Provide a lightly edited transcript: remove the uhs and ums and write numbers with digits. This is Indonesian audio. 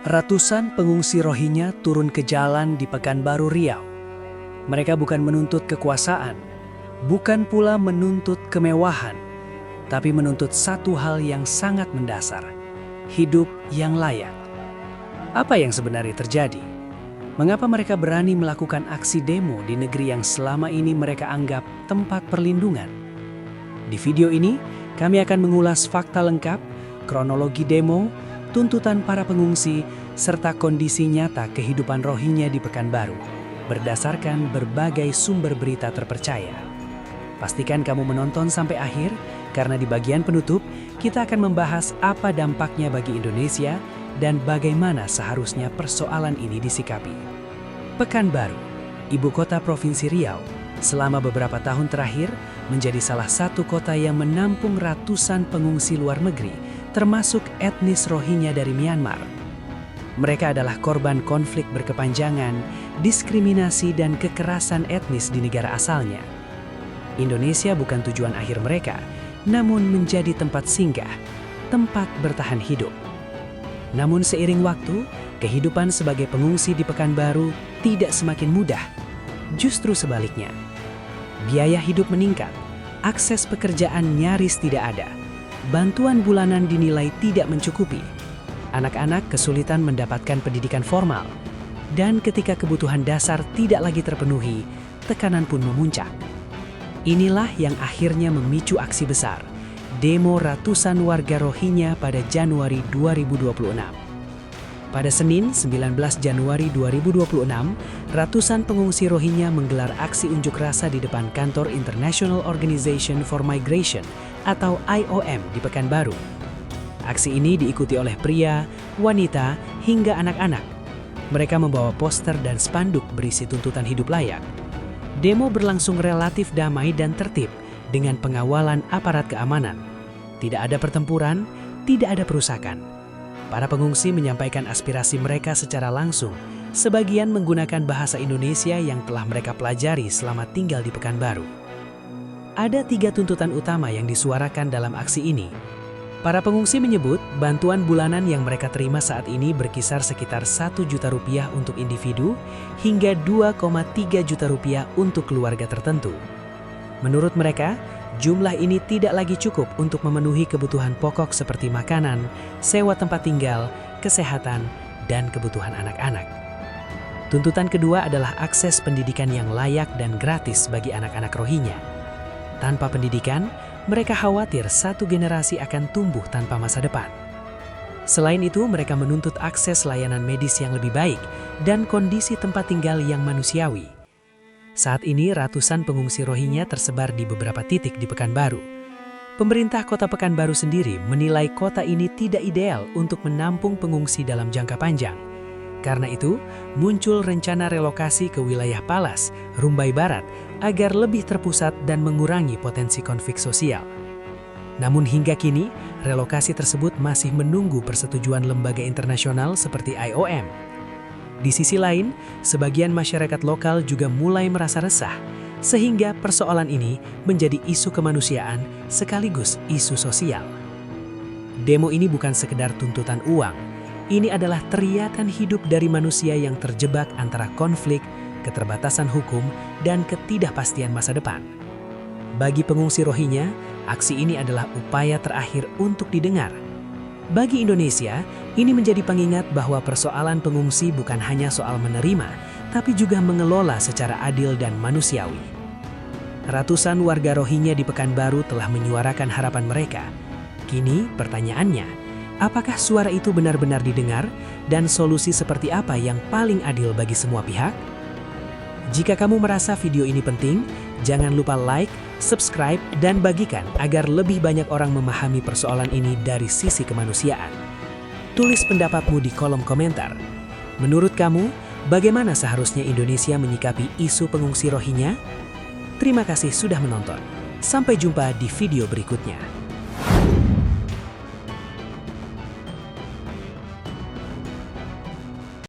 Ratusan pengungsi Rohingya turun ke jalan di Pekanbaru Riau. Mereka bukan menuntut kekuasaan, bukan pula menuntut kemewahan, tapi menuntut satu hal yang sangat mendasar, hidup yang layak. Apa yang sebenarnya terjadi? Mengapa mereka berani melakukan aksi demo di negeri yang selama ini mereka anggap tempat perlindungan? Di video ini, kami akan mengulas fakta lengkap, kronologi demo, tuntutan para pengungsi, serta kondisi nyata kehidupan Rohingya di Pekanbaru, berdasarkan berbagai sumber berita terpercaya. Pastikan kamu menonton sampai akhir, karena di bagian penutup, kita akan membahas apa dampaknya bagi Indonesia dan bagaimana seharusnya persoalan ini disikapi. Pekanbaru, ibu kota Provinsi Riau, selama beberapa tahun terakhir menjadi salah satu kota yang menampung ratusan pengungsi luar negeri, termasuk etnis Rohingya dari Myanmar. Mereka adalah korban konflik berkepanjangan, diskriminasi dan kekerasan etnis di negara asalnya. Indonesia bukan tujuan akhir mereka, namun menjadi tempat singgah, tempat bertahan hidup. Namun seiring waktu, kehidupan sebagai pengungsi di Pekanbaru tidak semakin mudah. Justru sebaliknya, biaya hidup meningkat, akses pekerjaan nyaris tidak ada. Bantuan bulanan dinilai tidak mencukupi. Anak-anak kesulitan mendapatkan pendidikan formal. Dan ketika kebutuhan dasar tidak lagi terpenuhi, tekanan pun memuncak. Inilah yang akhirnya memicu aksi besar, demo ratusan warga Rohingya pada Januari 2026. Pada Senin, 19 Januari 2026, ratusan pengungsi Rohingya menggelar aksi unjuk rasa di depan kantor International Organization for Migration atau IOM di Pekanbaru. Aksi ini diikuti oleh pria, wanita, hingga anak-anak. Mereka membawa poster dan spanduk berisi tuntutan hidup layak. Demo berlangsung relatif damai dan tertib dengan pengawalan aparat keamanan. Tidak ada pertempuran, tidak ada perusakan. Para pengungsi menyampaikan aspirasi mereka secara langsung, sebagian menggunakan bahasa Indonesia yang telah mereka pelajari selama tinggal di Pekanbaru. Ada 3 tuntutan utama yang disuarakan dalam aksi ini. Para pengungsi menyebut bantuan bulanan yang mereka terima saat ini berkisar sekitar 1 juta rupiah untuk individu hingga 2,3 juta rupiah untuk keluarga tertentu. Menurut mereka, jumlah ini tidak lagi cukup untuk memenuhi kebutuhan pokok seperti makanan, sewa tempat tinggal, kesehatan, dan kebutuhan anak-anak. Tuntutan kedua adalah akses pendidikan yang layak dan gratis bagi anak-anak Rohingya. Tanpa pendidikan, mereka khawatir satu generasi akan tumbuh tanpa masa depan. Selain itu, mereka menuntut akses layanan medis yang lebih baik dan kondisi tempat tinggal yang manusiawi. Saat ini, ratusan pengungsi Rohingya tersebar di beberapa titik di Pekanbaru. Pemerintah Kota Pekanbaru sendiri menilai kota ini tidak ideal untuk menampung pengungsi dalam jangka panjang. Karena itu, muncul rencana relokasi ke wilayah Palas, Rumbai Barat, agar lebih terpusat dan mengurangi potensi konflik sosial. Namun hingga kini, relokasi tersebut masih menunggu persetujuan lembaga internasional seperti IOM. Di sisi lain, sebagian masyarakat lokal juga mulai merasa resah, sehingga persoalan ini menjadi isu kemanusiaan sekaligus isu sosial. Demo ini bukan sekedar tuntutan uang, ini adalah teriakan hidup dari manusia yang terjebak antara konflik, keterbatasan hukum, dan ketidakpastian masa depan. Bagi pengungsi Rohingya, aksi ini adalah upaya terakhir untuk didengar. Bagi Indonesia, ini menjadi pengingat bahwa persoalan pengungsi bukan hanya soal menerima, tapi juga mengelola secara adil dan manusiawi. Ratusan warga Rohingya di Pekanbaru telah menyuarakan harapan mereka. Kini pertanyaannya, apakah suara itu benar-benar didengar dan solusi seperti apa yang paling adil bagi semua pihak? Jika kamu merasa video ini penting, jangan lupa like, subscribe, dan bagikan agar lebih banyak orang memahami persoalan ini dari sisi kemanusiaan. Tulis pendapatmu di kolom komentar. Menurut kamu, bagaimana seharusnya Indonesia menyikapi isu pengungsi Rohingya? Terima kasih sudah menonton. Sampai jumpa di video berikutnya.